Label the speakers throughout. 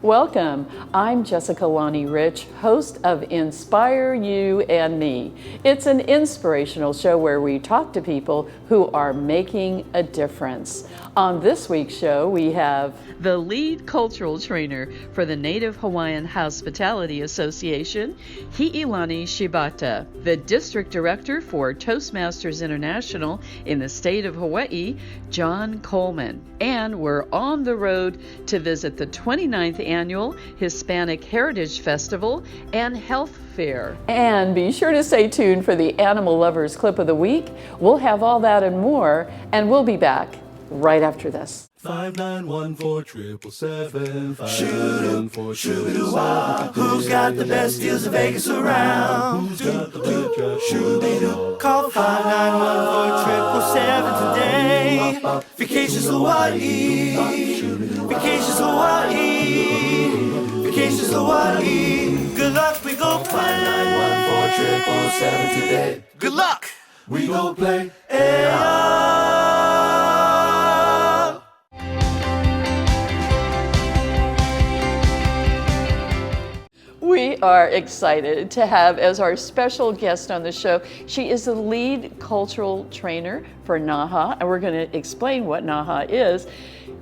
Speaker 1: Welcome. I'm Jessica Lonnie Rich, host of Inspire You and Me. It's an inspirational show where we talk to people who are making a difference. On this week's show, we have the lead cultural trainer for the Native Hawaiian Hospitality Association, Hiʻilani Shibata, the district director for Toastmasters International in the state of Hawaii, John Coleman, and we're on the road to visit the 29th annual Hispanic Heritage Festival and Health Fair. And be sure to stay tuned for the Animal Lovers Clip of the Week. We'll have all that and more, and we'll be back right after this.
Speaker 2: 5914777. Shoot-a-wah. Who's got the best deals in Vegas around? Who's got the best shoot-a-doo? Call 5914777 today. Vacations Hawaii. Vacations Hawaii. Vacations Hawaii. Good luck, we go play. 5914777 today. Good luck, we go play.
Speaker 1: We are excited to have as our special guest on the show. She is the lead cultural trainer for NAHA, and we're going to explain what NAHA is.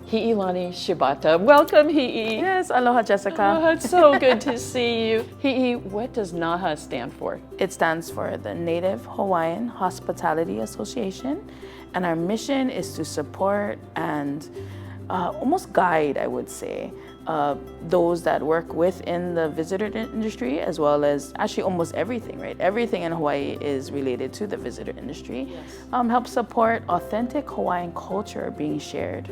Speaker 1: Hiʻilani Shibata. Welcome, Hi'i.
Speaker 3: Yes, aloha, Jessica.
Speaker 1: Oh, it's so good to see you. Hi'i, what does NAHA stand for?
Speaker 3: It stands for the Native Hawaiian Hospitality Association, and our mission is to support and almost guide, I would say, those that work within the visitor industry, as well as actually almost everything, right? Everything in Hawaii is related to the visitor industry.
Speaker 1: Yes.
Speaker 3: Help support authentic Hawaiian culture being shared.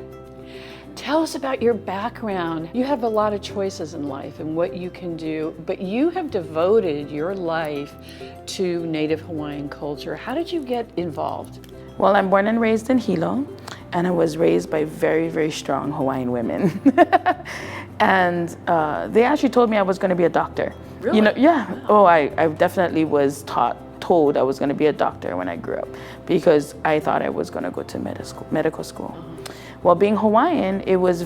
Speaker 1: Tell us about your background. You have a lot of choices in life and what you can do, but you have devoted your life to Native Hawaiian culture. How did you get involved?
Speaker 3: Well, I'm born and raised in Hilo, and I was raised by very, very strong Hawaiian women. And they actually told me I was going to be a doctor.
Speaker 1: Really?
Speaker 3: You know, yeah. Wow. Oh, I definitely was told I was going to be a doctor when I grew up, because I thought I was going to go to medical school. Well, being Hawaiian, it was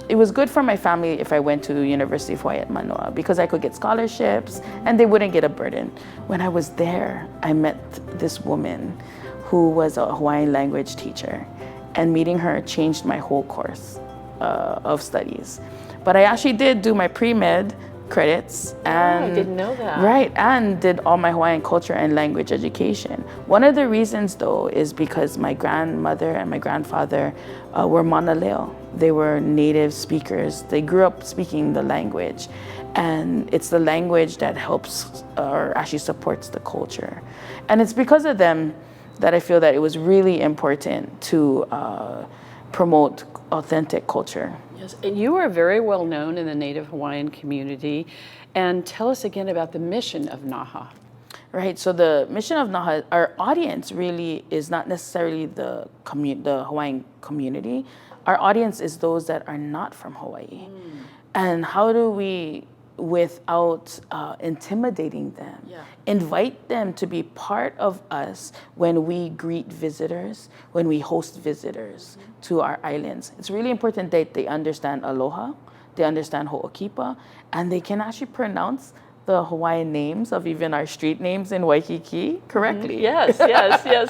Speaker 3: it was good for my family if I went to University of Hawaii at Manoa, because I could get scholarships and they wouldn't get a burden. When I was there, I met this woman who was a Hawaiian language teacher, and meeting her changed my whole course of studies. But I actually did do my pre-med credits, and
Speaker 1: I didn't know that.
Speaker 3: Right, and did all my Hawaiian culture and language education. One of the reasons, though, is because my grandmother and my grandfather were Mauna Leo. They were native speakers. They grew up speaking the language, and it's the language that helps or actually supports the culture. And it's because of them that I feel that it was really important to promote authentic culture.
Speaker 1: Yes, and you are very well known in the Native Hawaiian community. And tell us again about the mission of NAHA.
Speaker 3: Right, so the mission of NAHA, our audience really is not necessarily the Hawaiian community. Our audience is those that are not from Hawaii. And how do we, without intimidating them, invite them to be part of us when we greet visitors, when we host visitors to our islands. It's really important that they understand aloha, they understand ho'okipa, and they can actually pronounce the Hawaiian names of even our street names in Waikiki correctly.
Speaker 1: Yes,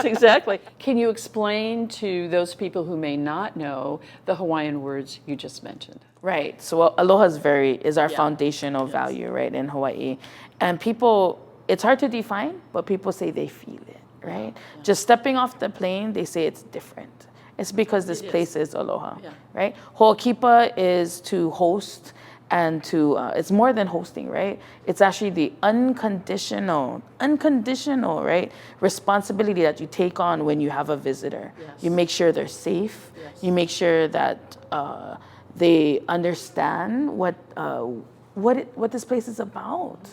Speaker 1: exactly. Can you explain to those people who may not know the Hawaiian words you just mentioned?
Speaker 3: Right, so aloha is our foundational value, right, in Hawaii. And people, it's hard to define, but people say they feel it, right? Just stepping off the plane, they say it's different. It's because this place is aloha, right? Ho'okipa is to host, and to, it's more than hosting, right? It's actually the unconditional, right, responsibility that you take on when you have a visitor. You make sure they're safe. You make sure that they understand what this place is about,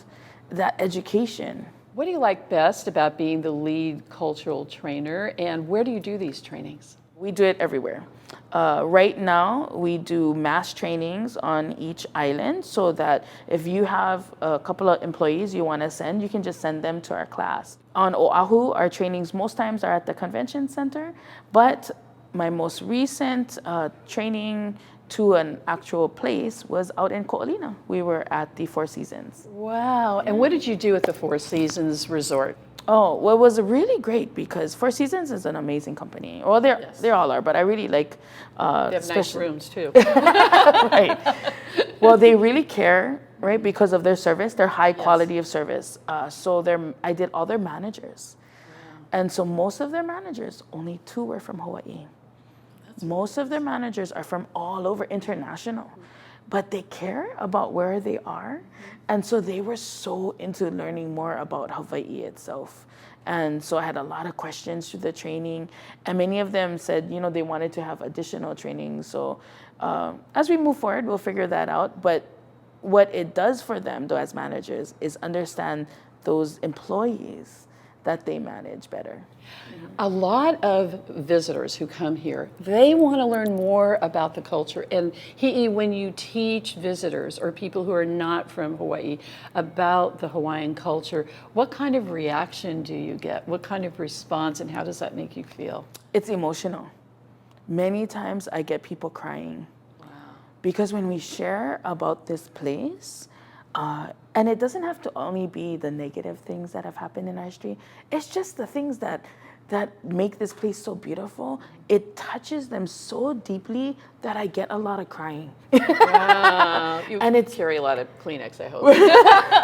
Speaker 3: that education.
Speaker 1: What do you like best about being the lead cultural trainer, and where do you do these trainings?
Speaker 3: We do it everywhere. Right now, we do mass trainings on each island, so that if you have a couple of employees you want to send, you can just send them to our class. On Oahu, our trainings most times are at the convention center, but my most recent training to an actual place was out in Ko'olina. We were at the Four Seasons.
Speaker 1: Wow. And what did you do at the Four Seasons Resort?
Speaker 3: Oh, well, it was really great because Four Seasons is an amazing company. Well, they all are, but I really like.
Speaker 1: They have nice rooms too.
Speaker 3: Right. Well, they really care, right, because of their service, their high quality of service. I did all their managers. Wow. And so most of their managers, only 2 were from Hawaii. Most of their managers are from all over, international. But they care about where they are. And so they were so into learning more about Hawaii itself. And so I had a lot of questions through the training. And many of them said, they wanted to have additional training. So as we move forward, we'll figure that out. But what it does for them, though, as managers, is understand those employees that they manage better.
Speaker 1: A lot of visitors who come here, they want to learn more about the culture. And when you teach visitors or people who are not from Hawaii about the Hawaiian culture, what kind of reaction do you get? What kind of response, and how does that make you feel?
Speaker 3: It's emotional. Many times I get people crying. Wow. Because when we share about this place, and it doesn't have to only be the negative things that have happened in our history. It's just the things that make this place so beautiful. It touches them so deeply that I get a lot of crying.
Speaker 1: Wow. You carry a lot of Kleenex, I hope.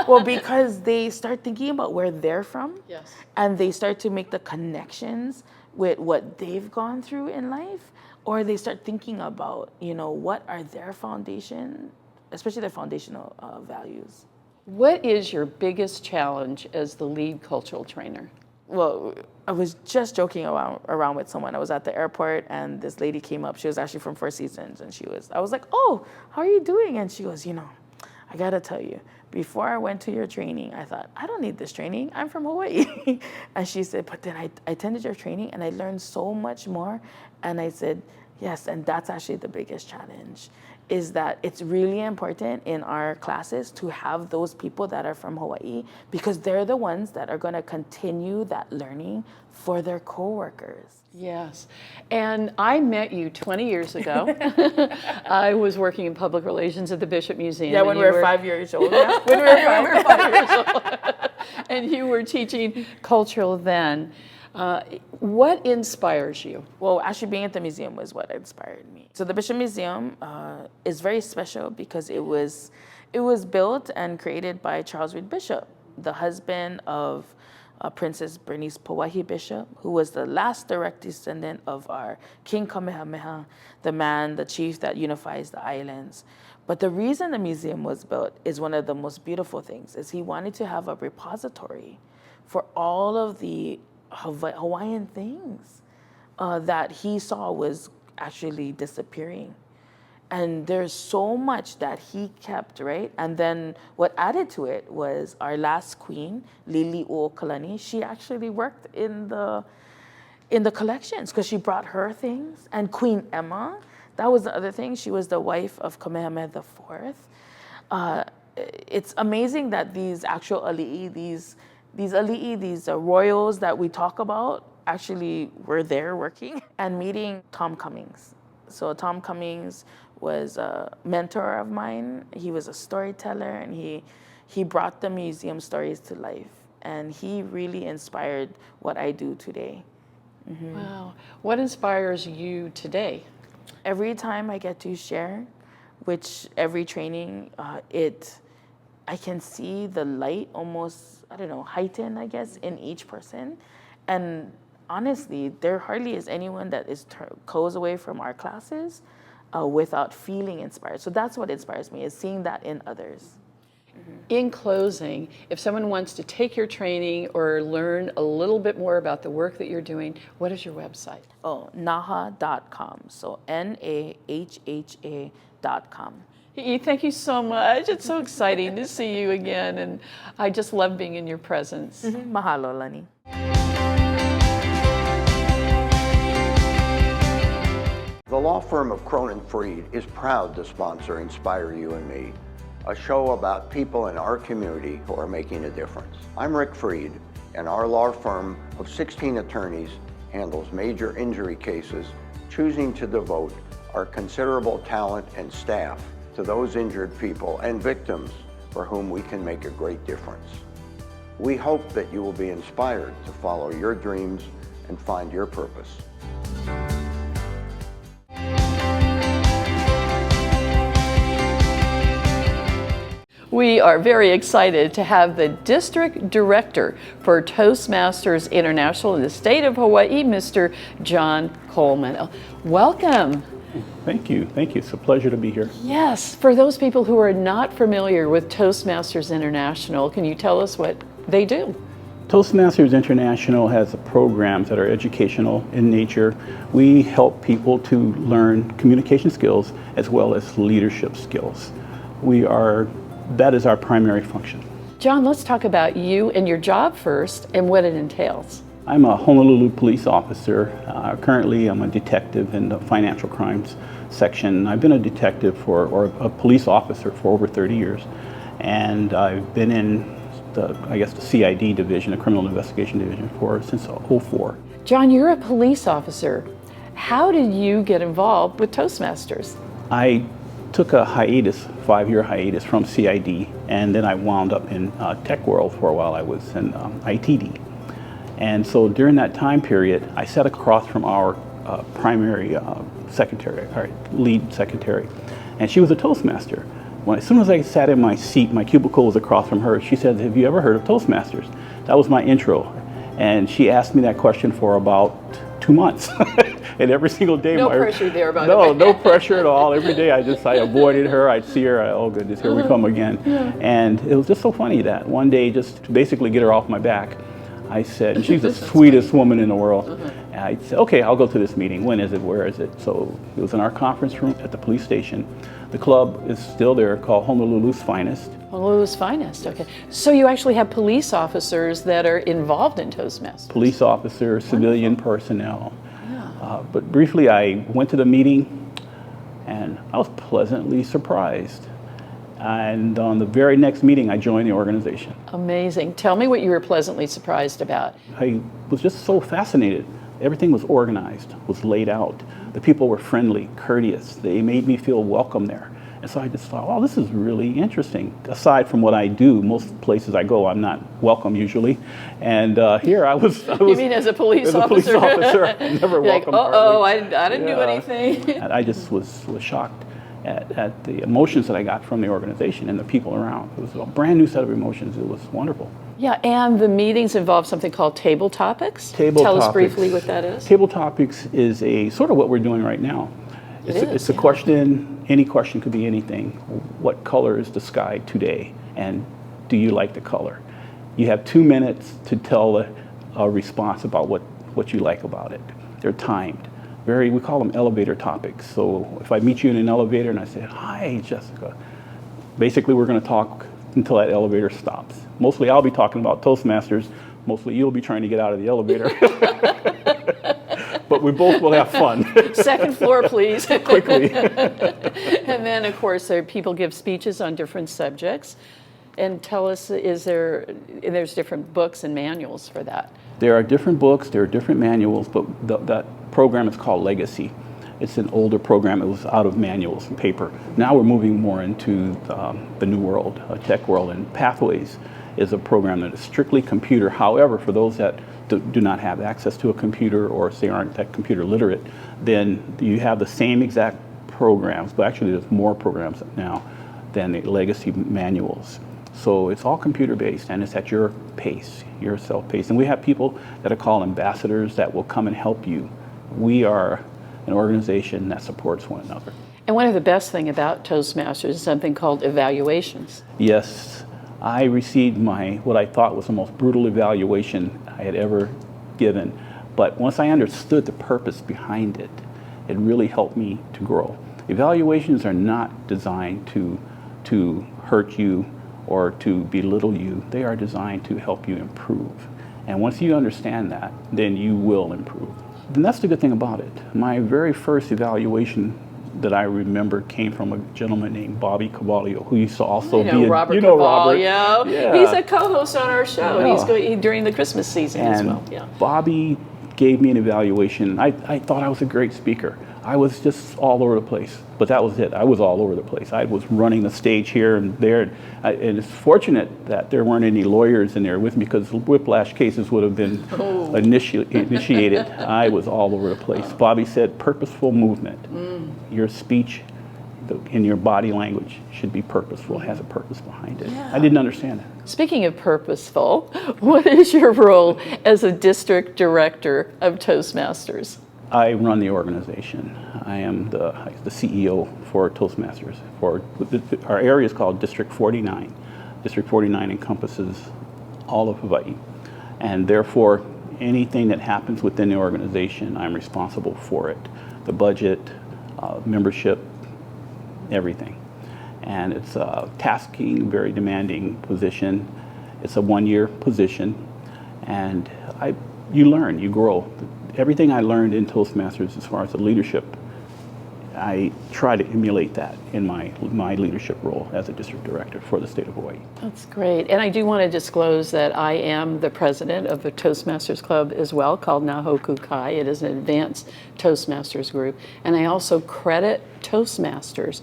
Speaker 3: Well, because they start thinking about where they're from.
Speaker 1: Yes.
Speaker 3: And they start to make the connections with what they've gone through in life. Or they start thinking about, what are their foundation, especially their foundational values.
Speaker 1: What is your biggest challenge as the lead cultural trainer?
Speaker 3: Well, I was just joking around with someone. I was at the airport and this lady came up. She was actually from Four Seasons and I was like, "Oh, how are you doing?" And she goes, "I gotta tell you, before I went to your training, I thought, I don't need this training. I'm from Hawaii." And she said, "But then I attended your training and I learned so much more." And I said, "Yes, and that's actually the biggest challenge, is that it's really important in our classes to have those people that are from Hawaii because they're the ones that are going to continue that learning for their coworkers."
Speaker 1: Yes. And I met you 20 years ago. I was working in public relations at the Bishop Museum.
Speaker 3: Yeah, when we were 5 years old. Yeah, when we were 5 years old.
Speaker 1: And you were teaching cultural then. What inspires you?
Speaker 3: Well, actually being at the museum was what inspired me. So the Bishop Museum is very special because it was built and created by Charles Reed Bishop, the husband of Princess Bernice Pauahi Bishop, who was the last direct descendant of our King Kamehameha, the chief that unifies the islands. But the reason the museum was built is one of the most beautiful things, is he wanted to have a repository for all of the Hawaiian things that he saw was actually disappearing. And there's so much that he kept, right? And then what added to it was our last queen, Liliuokalani. She actually worked in the collections because she brought her things. And Queen Emma, that was the other thing. She was the wife of Kamehameha IV. It's amazing that these actual ali'i, these royals that we talk about actually were there working. And meeting Tom Cummings. So Tom Cummings was a mentor of mine. He was a storyteller, and he brought the museum stories to life. And he really inspired what I do today. Mm-hmm.
Speaker 1: Wow. What inspires you today?
Speaker 3: Every time I get to share, which every training, I can see the light almost, heighten, I guess, in each person. And honestly, there hardly is anyone that goes away from our classes without feeling inspired. So that's what inspires me, is seeing that in others. Mm-hmm.
Speaker 1: In closing, if someone wants to take your training or learn a little bit more about the work that you're doing, what is your website?
Speaker 3: Oh, naha.com. So NAHHA.com.
Speaker 1: Thank you so much. It's so exciting to see you again, and I just love being in your presence.
Speaker 3: Mm-hmm. Mahalo, Lani.
Speaker 4: The law firm of Cronin Freed is proud to sponsor Inspire You and Me, a show about people in our community who are making a difference. I'm Rick Freed, and our law firm of 16 attorneys handles major injury cases, choosing to devote our considerable talent and staff to those injured people and victims for whom we can make a great difference. We hope that you will be inspired to follow your dreams and find your purpose.
Speaker 1: We are very excited to have the District Director for Toastmasters International in the state of Hawaii, Mr. John Coleman. Welcome.
Speaker 5: Thank you. Thank you. It's a pleasure to be here.
Speaker 1: Yes, for those people who are not familiar with Toastmasters International, can you tell us what they do?
Speaker 5: Toastmasters International has programs that are educational in nature. We help people to learn communication skills as well as leadership skills. That is our primary function.
Speaker 1: John, let's talk about you and your job first and what it entails.
Speaker 5: I'm a Honolulu police officer. Currently, I'm a detective in the financial crimes section. I've been a detective or a police officer for over 30 years. And I've been in the CID division, the criminal investigation division, since '04.
Speaker 1: John, you're a police officer. How did you get involved with Toastmasters?
Speaker 5: I took a hiatus, 5-year hiatus from CID, and then I wound up in tech world for a while. I was in ITD. And so during that time period, I sat across from our primary secretary, our lead secretary, and she was a Toastmaster. As soon as I sat in my seat, my cubicle was across from her, she said, "Have you ever heard of Toastmasters?" That was my intro. And she asked me that question for about 2 months. And every single day,
Speaker 1: no pressure there, by the way.
Speaker 5: No pressure at all. Every day I avoided her. I'd see her. Oh goodness, here we come again. Yeah. And it was just so funny that one day, just to basically get her off my back, I said, and she's the sweetest woman in the world. And I said, okay, I'll go to this meeting. When is it? Where is it? So it was in our conference room at the police station. The club is still there, called Honolulu's Finest.
Speaker 1: Honolulu's Finest, okay. So you actually have police officers that are involved in Toastmasters.
Speaker 5: Police officers, civilian personnel. But briefly, I went to the meeting and I was pleasantly surprised. And on the very next meeting, I joined the organization.
Speaker 1: Amazing. Tell me what you were pleasantly surprised about.
Speaker 5: I was just so fascinated. Everything was organized, was laid out. The people were friendly, courteous. They made me feel welcome there. And so I just thought, oh, this is really interesting. Aside from what I do, most places I go, I'm not welcome usually. And here I was.
Speaker 1: You mean as a police officer?
Speaker 5: As a police officer, never welcome.
Speaker 1: Like, I didn't do anything.
Speaker 5: And I just was shocked at the emotions that I got from the organization and the people around. It was a brand new set of emotions. It was wonderful.
Speaker 1: Yeah, and the meetings involve something called Table Topics. Tell us briefly what that is.
Speaker 5: Table Topics is a sort of what we're doing right now. It's a question, any question could be anything. What color is the sky today? And do you like the color? You have 2 minutes to tell a response about what you like about it. They're timed. We call them elevator topics. So if I meet you in an elevator and I say, "Hi, Jessica," basically we're going to talk until that elevator stops. Mostly I'll be talking about Toastmasters. Mostly you'll be trying to get out of the elevator. But we both will have fun.
Speaker 1: Second floor, please.
Speaker 5: Quickly.
Speaker 1: And then, of course, people give speeches on different subjects. And tell us, there's different books and manuals for that?
Speaker 5: There are different books, there are different manuals, but that program is called Legacy. It's an older program. It was out of manuals and paper. Now we're moving more into the new world, tech world, and Pathways is a program that is strictly computer. However, for those that do not have access to a computer or say aren't that computer literate, then you have the same exact programs, but actually there's more programs now than the legacy manuals. So it's all computer based and it's at your pace, your self-paced. And we have people that are called ambassadors that will come and help you. We are an organization that supports one another.
Speaker 1: And one of the best things about Toastmasters is something called evaluations.
Speaker 5: Yes, I received what I thought was the most brutal evaluation I had ever given. But once I understood the purpose behind it, it really helped me to grow. Evaluations are not designed to hurt you or to belittle you. They are designed to help you improve. And once you understand that, then you will improve. And that's the good thing about it. My very first evaluation that I remember came from a gentleman named Bobby Cavallo, who used to also be
Speaker 1: Robert. Yeah. He's a co-host on our show. Yeah. He's going during the Christmas season as well. Yeah.
Speaker 5: Bobby gave me an evaluation. I thought I was a great speaker. I was just all over the place, but that was it. I was all over the place. I was running the stage here and there, and it's fortunate that there weren't any lawyers in there with me, because whiplash cases would have been initiated. I was all over the place. Bobby said purposeful movement. Your speech in your body language should be purposeful, has a purpose behind it. I didn't understand that.
Speaker 1: Speaking of purposeful, what is your role as a district director of Toastmasters?
Speaker 5: I run the organization. I am the CEO for Toastmasters. Our area is called District 49. District 49 encompasses all of Hawaii, and therefore anything that happens within the organization, I'm responsible for it. The budget, membership, everything. And it's a tasking, very demanding position. It's a one-year position, and you learn, you grow. Everything I learned in Toastmasters as far as the leadership, I try to emulate that in my leadership role as a district director for the state of Hawaii.
Speaker 1: That's great. And I do want to disclose that I am the president of the Toastmasters Club as well, called Nahoku Kai. It is an advanced Toastmasters group. And I also credit Toastmasters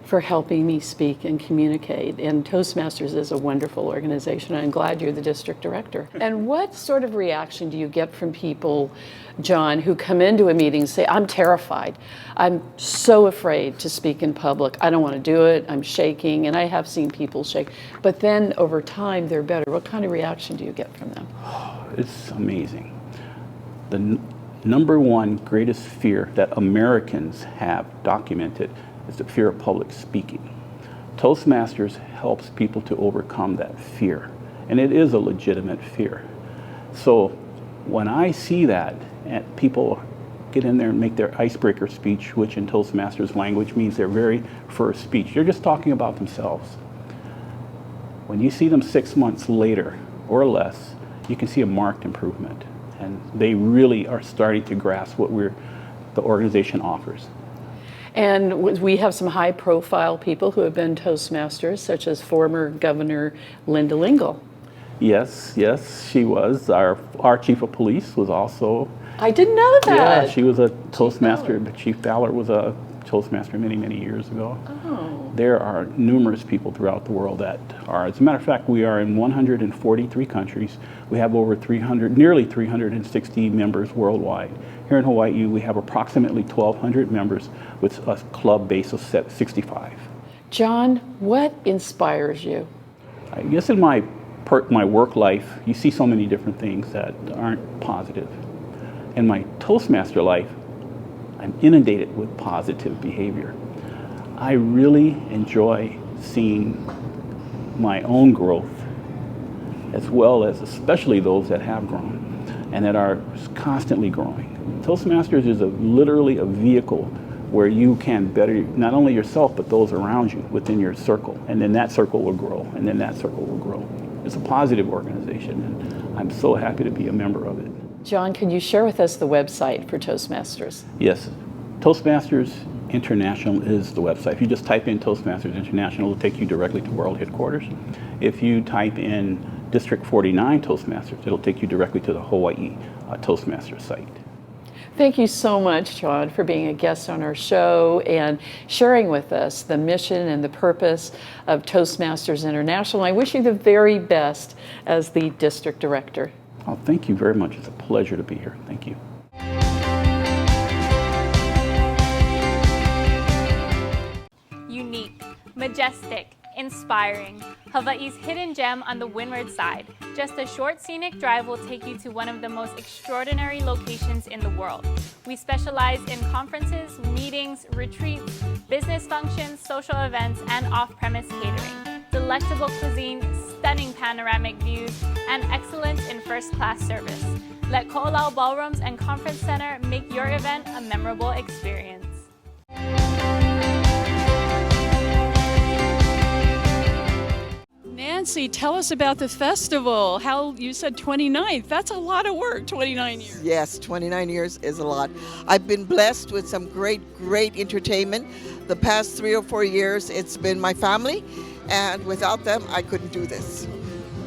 Speaker 1: for helping me speak and communicate. And Toastmasters is a wonderful organization. I'm glad you're the district director. And what sort of reaction do you get from people, John, who come into a meeting and say, I'm terrified. I'm so afraid to speak in public. I don't want to do it. I'm shaking. And I have seen people shake. But then over time, they're better. What kind of reaction do you get from them?
Speaker 5: It's amazing. The number one greatest fear that Americans have documented is the fear of public speaking. Toastmasters helps people to overcome that fear, and it is a legitimate fear. So when I see that, and people get in there and make their icebreaker speech, which in Toastmasters language means their very first speech, they're just talking about themselves. When you see them 6 months later or less, you can see a marked improvement, and they really are starting to grasp what the organization offers.
Speaker 1: And we have some high-profile people who have been Toastmasters, such as former Governor Linda Lingle.
Speaker 5: Yes, she was. Our chief of police was also.
Speaker 1: I didn't know that.
Speaker 5: Yeah, she was a Toastmaster, but Chief Ballard was a Toastmaster many, many years ago.
Speaker 1: Oh.
Speaker 5: There are numerous people throughout the world that are. As a matter of fact, we are in 143 countries. We have over nearly 360 members worldwide. Here in Hawaii, we have approximately 1,200 members with a club base of 65.
Speaker 1: John, what inspires you?
Speaker 5: I guess in my work life, you see so many different things that aren't positive. In my Toastmaster life, I'm inundated with positive behavior. I really enjoy seeing my own growth, as well as especially those that have grown and that are constantly growing. Toastmasters is literally a vehicle where you can better not only yourself, but those around you within your circle. And then that circle will grow, and then that circle will grow. It's a positive organization, and I'm so happy to be a member of it.
Speaker 1: John, can you share with us the website for Toastmasters?
Speaker 5: Yes, Toastmasters International is the website. If you just type in Toastmasters International, it'll take you directly to world headquarters. If you type in District 49 Toastmasters, it'll take you directly to the Hawaii Toastmasters site.
Speaker 1: Thank you so much, John, for being a guest on our show and sharing with us the mission and the purpose of Toastmasters International. I wish you the very best as the district director.
Speaker 5: Oh, thank you very much. It's a pleasure to be here. Thank you.
Speaker 6: Unique, majestic, inspiring. Hawaii's hidden gem on the windward side. Just a short scenic drive will take you to one of the most extraordinary locations in the world. We specialize in conferences, meetings, retreats, business functions, social events, and off-premise catering. Delectable cuisine, stunning panoramic views, and excellence in first-class service. Let Ko'olau Ballrooms and Conference Center make your event a memorable experience.
Speaker 1: Nancy, tell us about the festival. You said 29th. That's a lot of work, 29 years.
Speaker 7: Yes, 29 years is a lot. I've been blessed with some great entertainment. The past 3 or 4 years, it's been my family, and without them, I couldn't do this.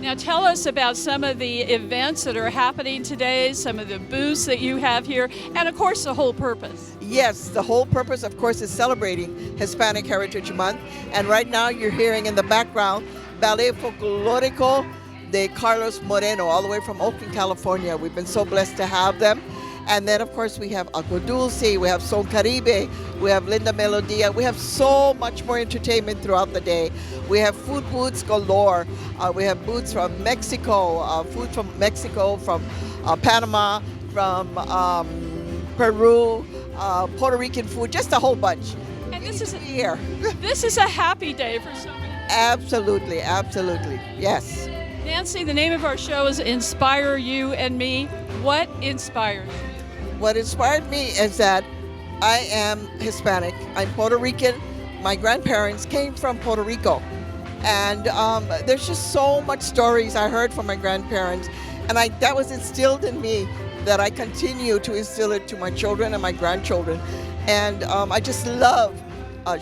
Speaker 8: Now tell us about some of the events that are happening today, some of the booths that you have here, and of course the whole purpose.
Speaker 7: Yes, the whole purpose, of course, is celebrating Hispanic Heritage Month. And right now you're hearing in the background Ballet Folklorico de Carlos Moreno, all the way from Oakland, California. We've been so blessed to have them. And then, of course, we have Agua Dulce, we have Son Caribe, we have Linda Melodia. We have so much more entertainment throughout the day. We have food booths galore. We have booths from Mexico, food from Mexico, from Panama, from Peru, Puerto Rican food, just a whole bunch.
Speaker 8: And this is
Speaker 7: here.
Speaker 8: This is a happy day for so many.
Speaker 7: Absolutely, absolutely, yes.
Speaker 8: Nancy, the name of our show is Inspire You and Me. What inspires you?
Speaker 7: What inspired me is that I am Hispanic. I'm Puerto Rican. My grandparents came from Puerto Rico. And there's just so much stories I heard from my grandparents. And that was instilled in me that I continue to instill it to my children and my grandchildren. And I just love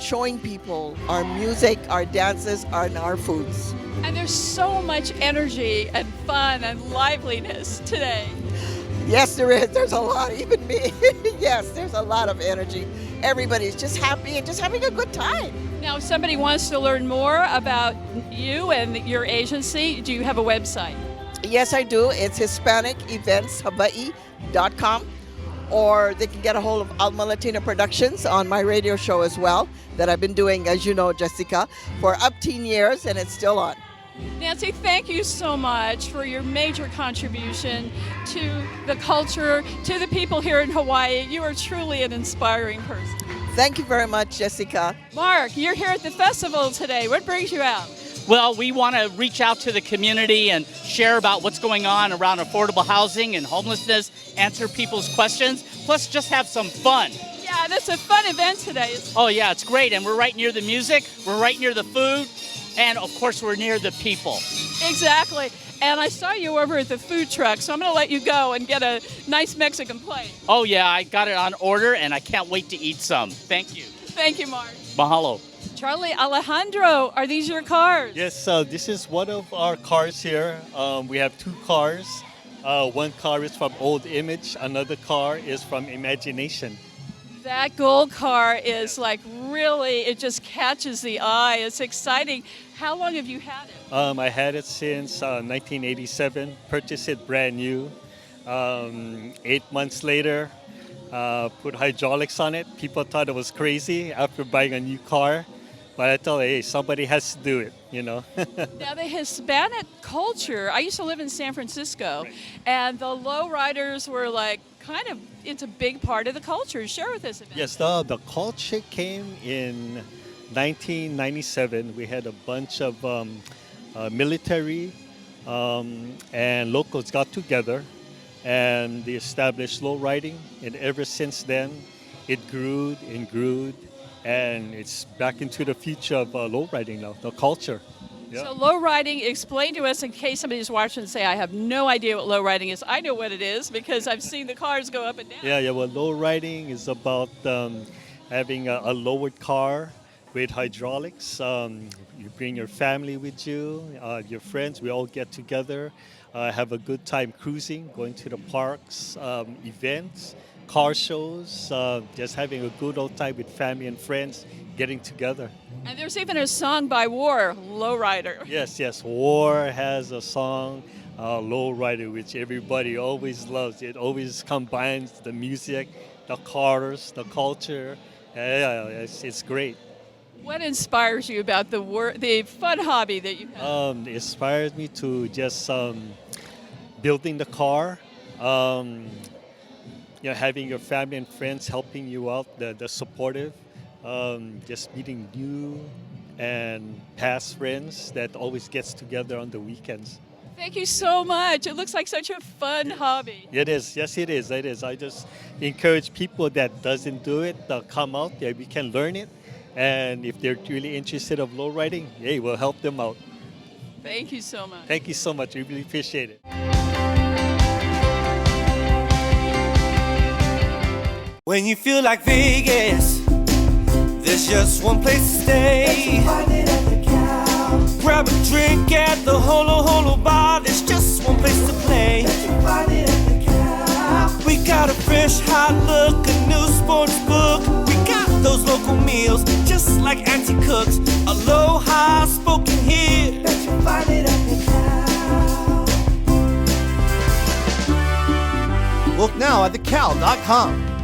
Speaker 7: showing people our music, our dances, and our foods.
Speaker 8: And there's so much energy and fun and liveliness today.
Speaker 7: Yes, there is. There's a lot, even me. Yes, there's a lot of energy. Everybody's just happy and just having a good time.
Speaker 8: Now, if somebody wants to learn more about you and your agency, do you have a website?
Speaker 7: Yes, I do. It's HispanicEventsHawaii.com. Or they can get a hold of Alma Latina Productions on my radio show as well, that I've been doing, as you know, Jessica, for up 10 years, and it's still on.
Speaker 8: Nancy, thank you so much for your major contribution to the culture, to the people here in Hawaii. You are truly an inspiring person.
Speaker 7: Thank you very much, Jessica.
Speaker 8: Marc, you're here at the festival today. What brings you out?
Speaker 9: Well, we want to reach out to the community and share about what's going on around affordable housing and homelessness, answer people's questions, plus just have some fun.
Speaker 8: Yeah, that's a fun event today.
Speaker 9: Oh, yeah, it's great. And we're right near the music, we're right near the food, and of course, we're near the people.
Speaker 8: Exactly. And I saw you over at the food truck, so I'm going to let you go and get a nice Mexican plate.
Speaker 9: Oh, yeah, I got it on order, and I can't wait to eat some. Thank you.
Speaker 8: Thank you, Marc.
Speaker 9: Mahalo.
Speaker 8: Charley, Alejandro, are these your cars?
Speaker 10: Yes, this is one of our cars here. We have two cars. One car is from Old Image. Another car is from Imagination.
Speaker 8: That gold car is like really, it just catches the eye. It's exciting. How long have you had it?
Speaker 10: I had it since 1987, purchased it brand new. 8 months later, put hydraulics on it. People thought it was crazy after buying a new car. But I told them, hey, somebody has to do it, you know.
Speaker 8: Now, the Hispanic culture, I used to live in San Francisco, right. And the Lowriders were like it's a big part of the culture. Share with us about
Speaker 10: Yes, the culture came in 1997. We had a bunch of military and locals got together, and they established lowriding. And ever since then, it grew and grew. And it's back into the future of lowriding now, the culture. Yeah.
Speaker 8: So lowriding, explain to us in case somebody's watching and say, I have no idea what lowriding is. I know what it is because I've seen the cars go up and down.
Speaker 10: Yeah, well, lowriding is about having a lowered car with hydraulics. You bring your family with you, your friends, we all get together, have a good time cruising, going to the parks, events, car shows, just having a good old time with family and friends, getting together.
Speaker 8: And there's even a song by War, Lowrider.
Speaker 10: Yes, War has a song, Lowrider, which everybody always loves. It always combines the music, the cars, the culture. Yeah, it's great.
Speaker 8: What inspires you about the fun hobby that you have?
Speaker 10: It inspires me to just building the car, having your family and friends helping you out, the supportive, just meeting new and past friends that always gets together on the weekends.
Speaker 8: Thank you so much. It looks like such a fun hobby.
Speaker 10: It is. Yes, it is. I just encourage people that doesn't do it, come out. Yeah, we can learn it. And if they're really interested of lowriding, hey, we'll help them out.
Speaker 8: Thank you so much.
Speaker 10: Thank you so much. We really appreciate it.
Speaker 2: When you feel like Vegas, there's just one place to stay. Grab a drink at the holo holo bar, there's just one place to play. Find it at the Cal. We got a fresh hot look, a new sports book. We got those local meals, just like Auntie cooks. Aloha spoken here. Bet you find it at the Cal.
Speaker 11: Look now at thecal.com.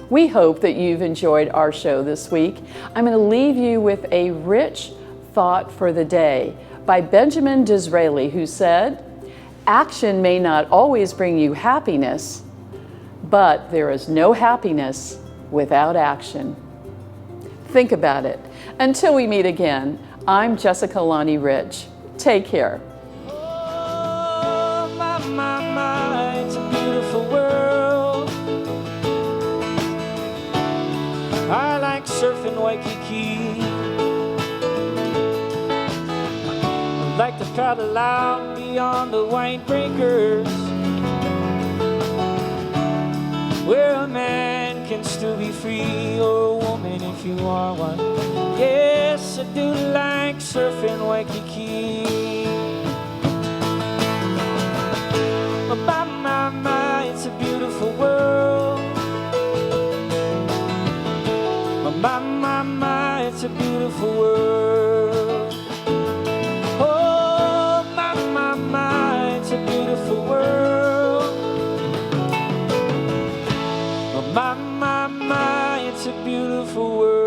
Speaker 1: We hope that you've enjoyed our show this week. I'm going to leave you with a rich thought for the day by Benjamin Disraeli, who said, "Action may not always bring you happiness, but there is no happiness without action." Think about it. Until we meet again, I'm Jessica Lonnie Rich. Take care.
Speaker 2: Oh, my, it's a beautiful world. I like surfing Waikiki. I like to paddle out beyond the white breakers, where a man can still be free, or a woman if you are one. Yes, I do like surfing Waikiki. But my, it's a beautiful world. My, it's a beautiful world. Oh, my, it's a beautiful world. Oh, my, it's a beautiful world.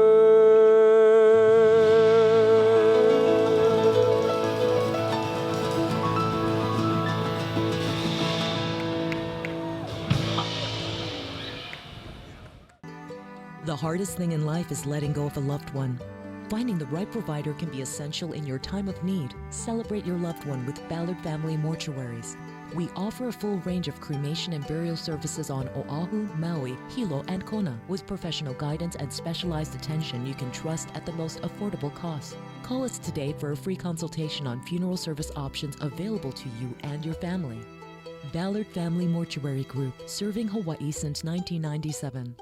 Speaker 12: The hardest thing in life is letting go of a loved one. Finding the right provider can be essential in your time of need. Celebrate your loved one with Ballard Family Mortuaries. We offer a full range of cremation and burial services on Oahu, Maui, Hilo, and Kona, with professional guidance and specialized attention you can trust at the most affordable cost. Call us today for a free consultation on funeral service options available to you and your family. Ballard Family Mortuary Group, serving Hawaii since 1997.